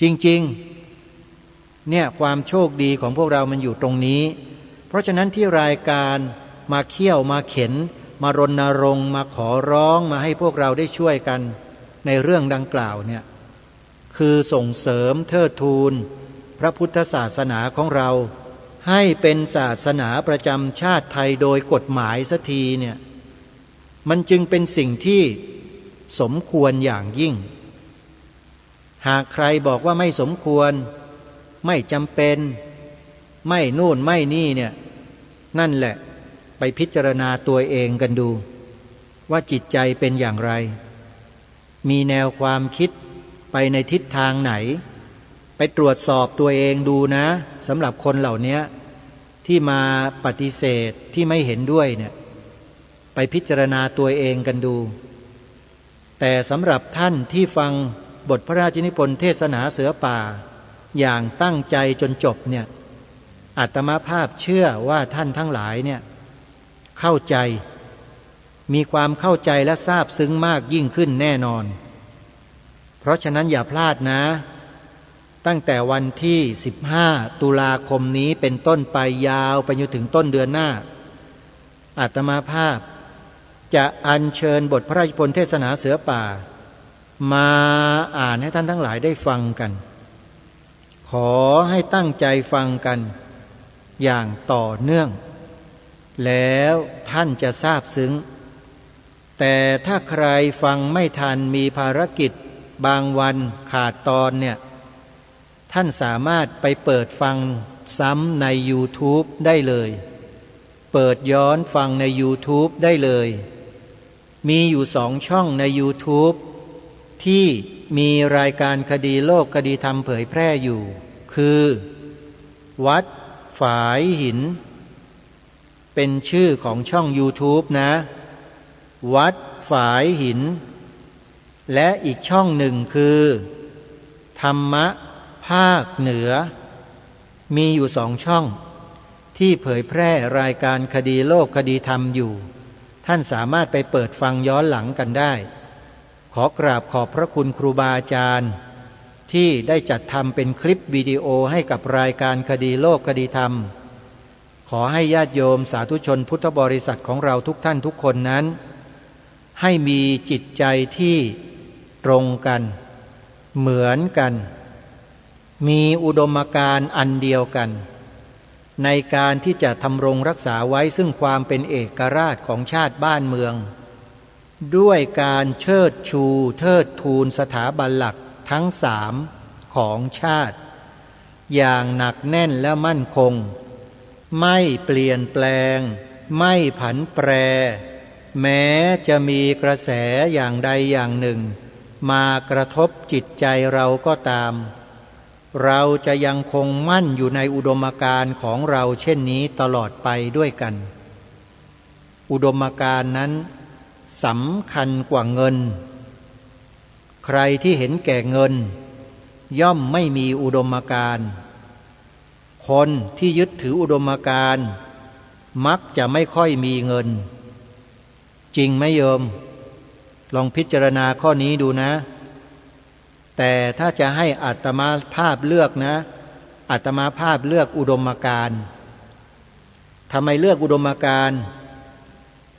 จริงๆเนี่ยความโชคดีของพวกเรามันอยู่ตรงนี้เพราะฉะนั้นที่รายการมาเคี่ยวมาเข็นมารณรงค์มาขอร้องมาให้พวกเราได้ช่วยกันในเรื่องดังกล่าวเนี่ยคือส่งเสริมเทิดทูนพระพุทธศาสนาของเราให้เป็นศาสนาประจำชาติไทยโดยกฎหมายสักทีเนี่ยมันจึงเป็นสิ่งที่สมควรอย่างยิ่งหากใครบอกว่าไม่สมควรไม่จำเป็นไม่นู่นไม่นี่เนี่ยนั่นแหละไปพิจารณาตัวเองกันดูว่าจิตใจเป็นอย่างไรมีแนวความคิดไปในทิศทางไหนไปตรวจสอบตัวเองดูนะสำหรับคนเหล่านี้ที่มาปฏิเสธที่ไม่เห็นด้วยเนี่ยไปพิจารณาตัวเองกันดูแต่สำหรับท่านที่ฟังบทพระราชนิพนธ์เทศนาเสือป่าอย่างตั้งใจจนจบเนี่ยอาตมาภาพเชื่อว่าท่านทั้งหลายเนี่ยเข้าใจมีความเข้าใจและซาบซึ้งมากยิ่งขึ้นแน่นอนเพราะฉะนั้นอย่าพลาดนะตั้งแต่วันที่15 ตุลาคมนี้เป็นต้นไปยาวไปจนถึงต้นเดือนหน้าอาตมาภาพจะอัญเชิญบทพระราชนิพนธ์เทศนาเสือป่ามาอ่านให้ท่านทั้งหลายได้ฟังกันขอให้ตั้งใจฟังกันอย่างต่อเนื่องแล้วท่านจะทราบซึ้งแต่ถ้าใครฟังไม่ทันมีภารกิจบางวันขาดตอนเนี่ยท่านสามารถไปเปิดฟังซ้ำใน YouTube ได้เลยเปิดย้อนฟังใน YouTube ได้เลยมีอยู่2 ช่องใน YouTube ที่มีรายการคดีโลกคดีธรรมเผยแพร่อยู่คือวัดฝายหินเป็นชื่อของช่อง YouTube นะวัดฝายหินและอีกช่องหนึ่งคือธรรมะภาคเหนือมีอยู่2 ช่องที่เผยแพร่รายการคดีโลกคดีธรรมอยู่ท่านสามารถไปเปิดฟังย้อนหลังกันได้ขอกราบขอบพระคุณครูบาอาจารย์ที่ได้จัดทำเป็นคลิปวิดีโอให้กับรายการคดีโลกคดีธรรม ขอให้ญาติโยมสาธุชนพุทธบริษัทของเราทุกท่านทุกคนนั้นให้มีจิตใจที่ตรงกันเหมือนกันมีอุดมการณ์อันเดียวกันในการที่จะทำรงรักษาไว้ซึ่งความเป็นเอกราชของชาติบ้านเมืองด้วยการเชิดชูเทิดทูนสถาบันหลักทั้งสามของชาติอย่างหนักแน่นและมั่นคงไม่เปลี่ยนแปลงไม่ผันแปรแม้จะมีกระแสอย่างใดอย่างหนึ่งมากระทบจิตใจเราก็ตามเราจะยังคงมั่นอยู่ในอุดมการณ์ของเราเช่นนี้ตลอดไปด้วยกันอุดมการณ์นั้นสำคัญกว่าเงินใครที่เห็นแก่เงินย่อมไม่มีอุดมการณ์คนที่ยึดถืออุดมการณ์มักจะไม่ค่อยมีเงินจริงไหมโยมลองพิจารณาข้อนี้ดูนะแต่ถ้าจะให้อาตมาภาพเลือกนะอาตมาภาพเลือกอุดมการณ์ทำไมเลือกอุดมการณ์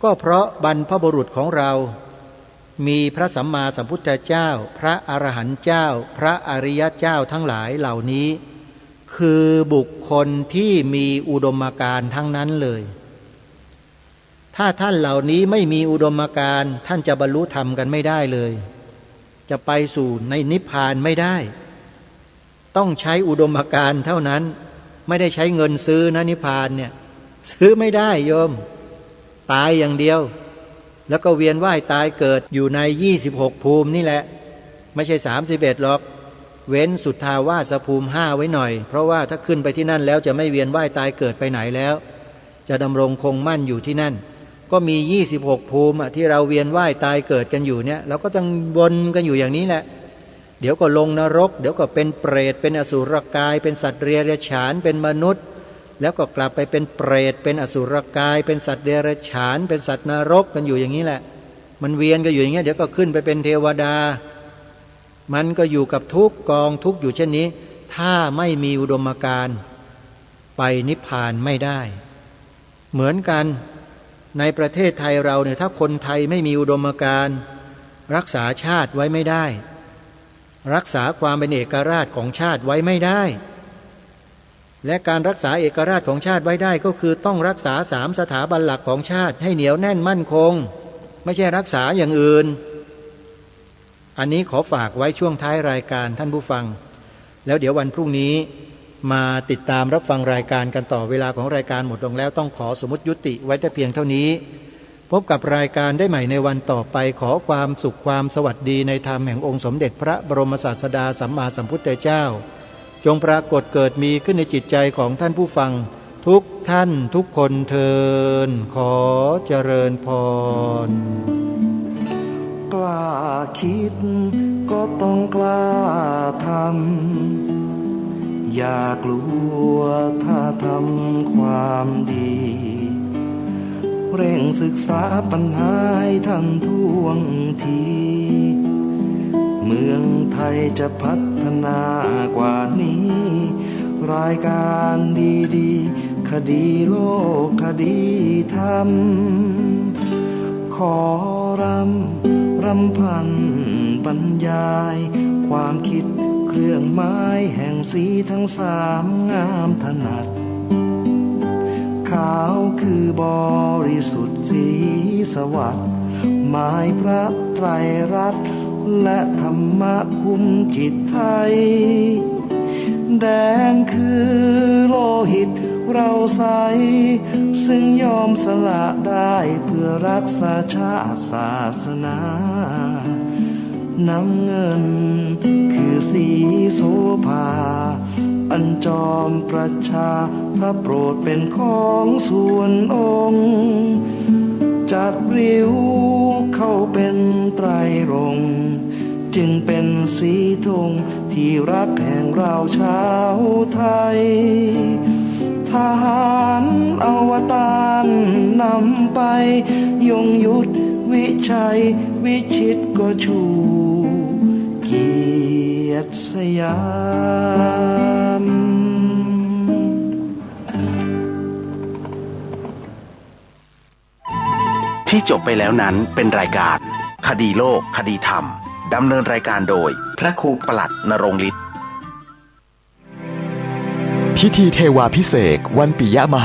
ก็เพราะบรรพบุรุษของเรามีพระสัมมาสัมพุทธเจ้าพระอรหันต์เจ้าพระอริยเจ้าทั้งหลายเหล่านี้คือบุคคลที่มีอุดมการณ์ทั้งนั้นเลยถ้าท่านเหล่านี้ไม่มีอุดมการณ์ท่านจะบรรลุธรรมกันไม่ได้เลยจะไปสู่ในนิพพานไม่ได้ต้องใช้อุดมการณ์เท่านั้นไม่ได้ใช้เงินซื้อนะนิพพานเนี่ยซื้อไม่ได้โยมตายอย่างเดียวแล้วก็เวียนว่ายตายเกิดอยู่ใน26ภูมินี่แหละไม่ใช่31หรอกเว้นสุทธาวาสภูมิ5ไว้หน่อยเพราะว่าถ้าขึ้นไปที่นั่นแล้วจะไม่เวียนว่ายตายเกิดไปไหนแล้วจะดำรงคงมั่นอยู่ที่นั่นก็มี26ภูมิที่เราเวียนว่ายตายเกิดกันอยู่เนี่ยเราก็ต้องวนกันอยู่อย่างนี้แหละเดี๋ยวก็ลงนรกเดี๋ยวก็เป็นเปรตเป็นอสุรกายเป็นสัตว์เดรัจฉานเป็นมนุษย์แล้วก็กลับไปเป็นเปรตเป็นอสุรกายเป็นสัตว์เดรัจฉานเป็นสัตว์นรกกันอยู่อย่างนี้แหละมันเวียนกันอยู่อย่างเงี้ยเดี๋ยวก็ขึ้นไปเป็นเทวดามันก็อยู่กับทุกกองทุกอยู่เช่นนี้ถ้าไม่มีอุดมการณ์ไปนิพพานไม่ได้เหมือนกันในประเทศไทยเราเนี่ยถ้าคนไทยไม่มีอุดมการณ์รักษาชาติไว้ไม่ได้รักษาความเป็นเอกราชของชาติไว้ไม่ได้และการรักษาเอกราชของชาติไว้ได้ก็คือต้องรักษา3สถาบันหลักของชาติให้เหนียวแน่นมั่นคงไม่ใช่รักษาอย่างอื่นอันนี้ขอฝากไว้ช่วงท้ายรายการท่านผู้ฟังแล้วเดี๋ยววันพรุ่งนี้มาติดตามรับฟังรายการกันต่อเวลาของรายการหมดลงแล้วต้องขอสมมุติยุติไว้แต่เพียงเท่านี้พบกับรายการได้ใหม่ในวันต่อไปขอความสุขความสวัสดีในธรรมแห่งองค์สมเด็จพระบรมศาสดาสัมมาสัมพุทธเจ้าจงปรากฏเกิดมีขึ้นในจิตใจของท่านผู้ฟังทุกท่านทุกคนเทินขอเจริญพรกล้าคิดก็ต้องกล้าทำอย่ากลัวถ้าทำความดีเร่งศึกษาปัญหาให้ทันท่วงทีเมืองไทยจะพัฒนากว่านี้รายการดีๆคดีโลกคดีธรรมขอรำพันบรรยายความคิดเครื่องไม้แห่งสีทั้ง3งามถนัดขาวคือบริสุทธิ์สีสวัสดิ์หมายพระไตรรัตน์และธรรมะคุมจิตไทยแดงคือโลหิตเราใสซึ่งยอมสละได้เพื่อรักษาชาติศาสนาน้ำเงินคือสีโสภาอันจอมประชาถ้าโปรดเป็นของส่วนองค์จัดริ้วเข้าเป็นไตรรงค์จึงเป็นสีธงที่รักแห่งเราชาวไทยทหารอวตารนำไปยงยุทธวิชัยวิชิตก็ชูเกียรติสยาม ที่จบไปแล้วนั้นเป็นรายการคดีโลกคดีธรรมดำเนินรายการโดยพระครูปลัดนรงค์ฤทธิ์ พิธีเทวาภิเษกวันปิยมหา